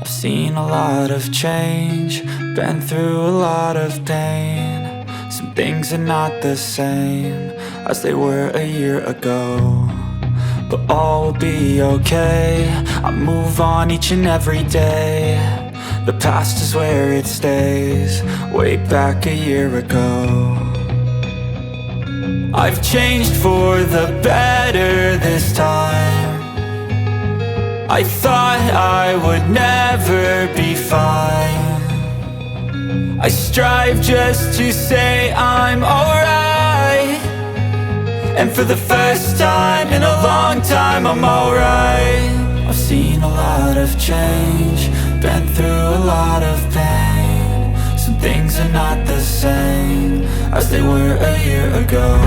I've seen a lot of change, been through a lot of pain. Some things are not the same as they were a year ago, but all will be okay. I move on each and every day. The past is where it stays, way back a year ago. I've changed for the better this time. I thought I would never be fine. I strive just to say I'm alright, and for the first time in a long time I'm alright. I've seen a lot of change, been through a lot of pain. Some things are not the same as they were a year ago,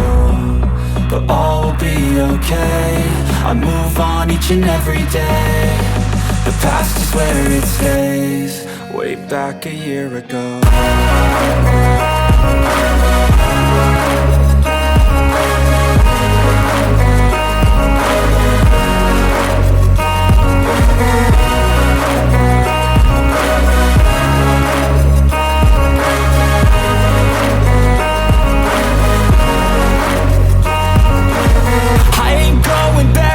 but all will be okay. I move on each and every day. The past is where it stays, way back a year ago.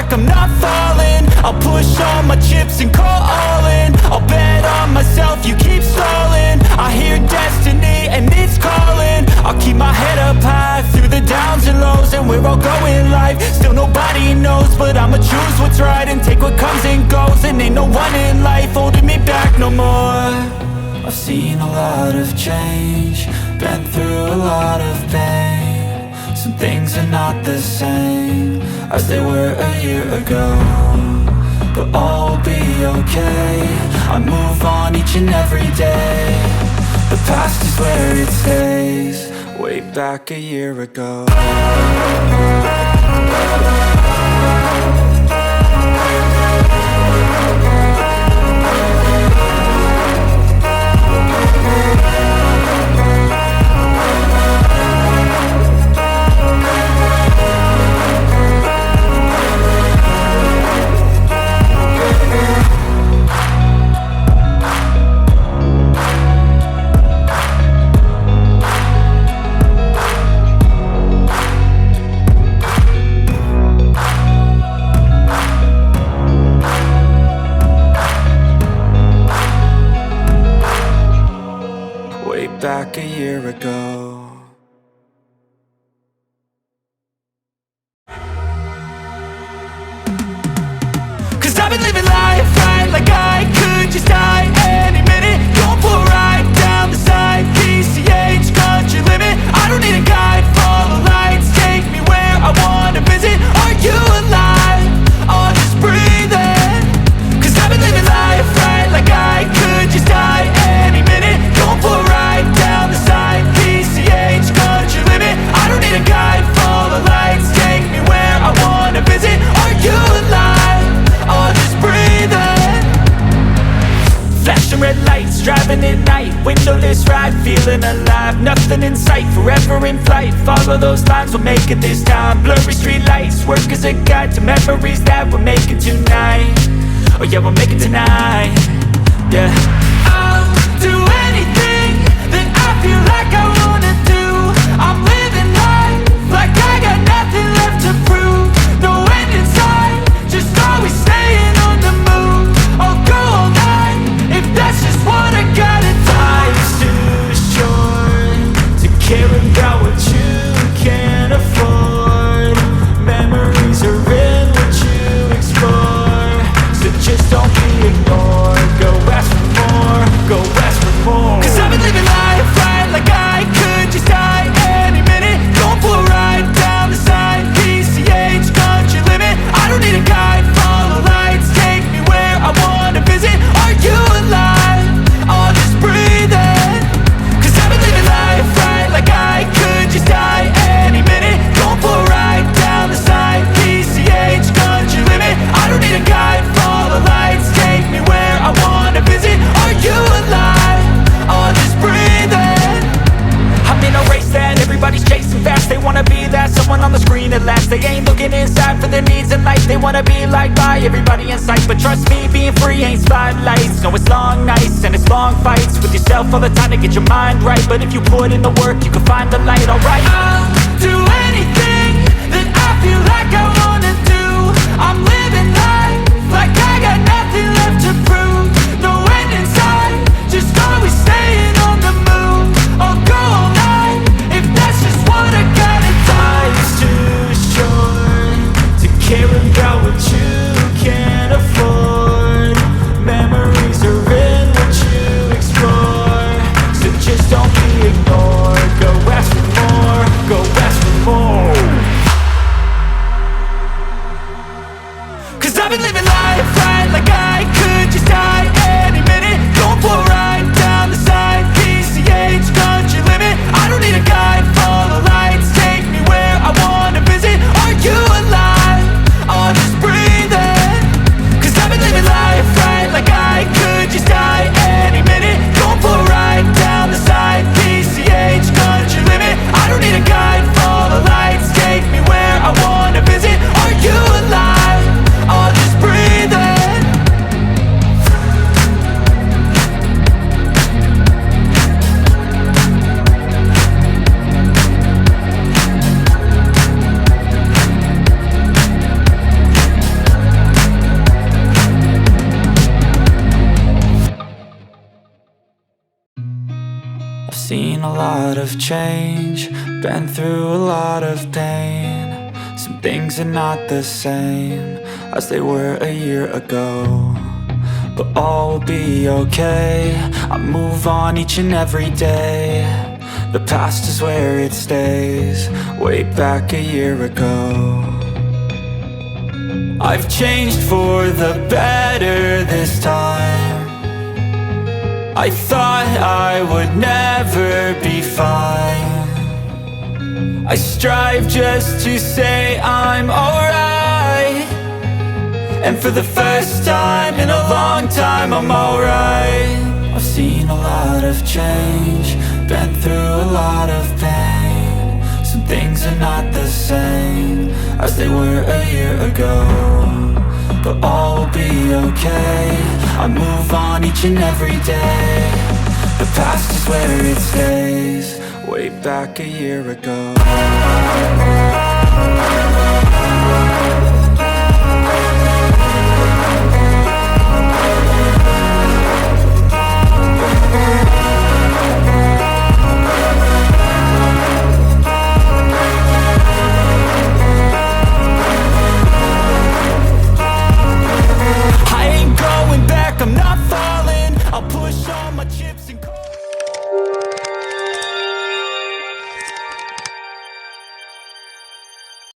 I'm not falling, I'll push all my chips and call all in. I'll bet on myself, you keep stalling. I hear destiny and it's calling. I'll keep my head up high through the downs and lows, and we're all going life. Still nobody knows, but I'ma choose what's right and take what comes and goes. And ain't no one in life holding me back no more. I've seen a lot of change, been through a lot of pain. Some things are not the same as they were a year ago, but all will be okay. I move on each and every day. The past is where it stays, way back a year ago. Back a year ago. Cause I've been living life right like I could just die any minute. Going for a ride down the side, PCH, country limit. I don't need a guide, follow lights, take me where I wanna visit. Are you alive? Or just breathing? Cause I've been living life right like I could just die any minute. Going for a ride down the side, PCH, country limit. I don't need a guide, follow lights, take me where I wanna visit. Are you alive, or just breathing? Flashing red lights, driving at night, windowless ride, feeling alive. Nothing in sight, forever in flight. Follow those lines, we'll make it this time. Blurry street lights, work as a guide to memories that we're making tonight. Oh yeah, we'll make it tonight. Yeah, I'll do anything that I feel like I wanna do. I'm living life like I got nothing left to prove. No end in sight, just always staying on the move. I'll go all night if that's just what I gotta do. Life's too short to care about what you can't afford. Memories are in what you explore, so just don't be ignored. Go ask for more, go ask for more. Cause I've been living life right like I could just die any minute. Going for a ride down the side, PCH, country limit. I don't need a guide, follow lights, take me where I wanna visit. Are you alive, or just breathing? Cause I've been living life right like I could just die any minute. Going for a ride down the side, PCH, country limit. I don't need a guide, follow lights, take me where I wanna visit. Are you alive, or just breathing? I'm in a race that everybody's chasing fast. They wanna be that someone on the screen at last. They ain't looking inside for their needs in life. They wanna be liked by everybody in sight, but trust me, being free ain't spotlights. No, it's long nights and it's long fights with yourself all the time to get your mind right. But if you put in the work, you can find the light, alright. I'll do anything that I feel like I wanna do. I'm living life like I got nothing left to prove. No end in sight, just always staying on the move. I'll go all night if that's just what I gotta do. Life's too short to care about what you can't afford. Memories are in what you explore, so just don't be ignored. Go ask for more, go ask for more. Cause I've been living life right like I could just die any minute. Going for a ride down the side, PCH, country limit. I don't need a guide, follow lights, take me where I wanna visit. Are you alive? Or just breathing? Cause I've been living life right like I could just die any minute. Going for a ride down the side, PCH, country limit. I don't need a guide, follow lights, take me where I wanna visit. Are you alive? Or just breathing? I've seen a lot of change, been through a lot of pain. Some things are not the same as they were a year ago, but all will be okay. I move on each and every day. The past is where it stays, way back a year ago. I've changed for the better this time. I thought I would never be fine. I strive just to say I'm alright, and for the first time in a long time I'm alright. I've seen a lot of change, been through a lot of pain. Some things are not the same as they were a year ago, but all will be okay. I move on each and every day. The past is where it stays, way back a year ago.